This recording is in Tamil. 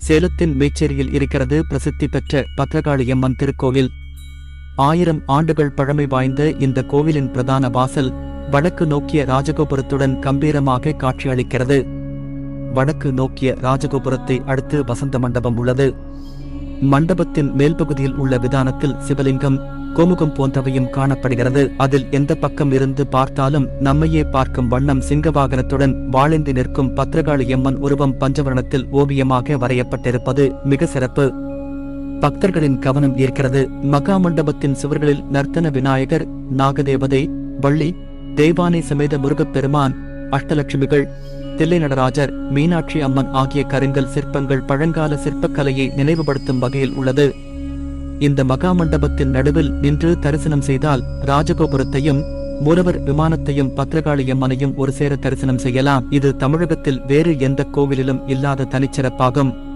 சேலத்தின் மேச்சேரியில் இருக்கிறது பிரசித்தி பெற்ற பத்ரகாளியம்மன் திருக்கோவில். 1000 ஆண்டுகள் பழமை வாய்ந்த இந்த கோவிலின் பிரதான வாசல் வடக்கு நோக்கிய ராஜகோபுரத்துடன் கம்பீரமாக காட்சியளிக்கிறது. வடக்கு நோக்கிய ராஜகோபுரத்தை அடுத்து வசந்த மண்டபம் உள்ளது. மண்டபத்தின் மேல்பகுதியில் உள்ள விதானத்தில் சிவலிங்கம், கோமுகம் போன்றவையும் காணப்படுகிறது. அதில் எந்த பக்கம் இருந்து பார்த்தாலும் நம்மையே பார்க்கும் வண்ணம் சிங்கவாகனத்துடன் வாளேந்தி நிற்கும் பத்ரகாளியம்மன் உருவம் பஞ்சவர்ணத்தில் ஓவியமாக வரையப்பட்டிருப்பது மிக சிறப்பு. பக்தர்களின் கவனம் ஈர்க்கிறது. மகா மண்டபத்தின் சுவர்களில் நர்த்தன விநாயகர், நாகதேவதை, வள்ளி, தேவானை சமேத முருகப்பெருமான், அஷ்டலட்சுமிகள், தில்லை நடராஜர், மீனாட்சி அம்மன் ஆகிய கருங்கல் சிற்பங்கள் பழங்கால சிற்பக்கலையை நினைவுபடுத்தும் வகையில் உள்ளது. இந்த மகா மண்டபத்தின் நடுவில் நின்று தரிசனம் செய்தால் ராஜகோபுரத்தையும் மூலவர் விமானத்தையும் பத்ரகாளியம்மனையும் ஒரு சேர தரிசனம் செய்யலாம். இது தமிழகத்தில் வேறு எந்த கோவிலிலும் இல்லாத தனிச்சிறப்பாகும்.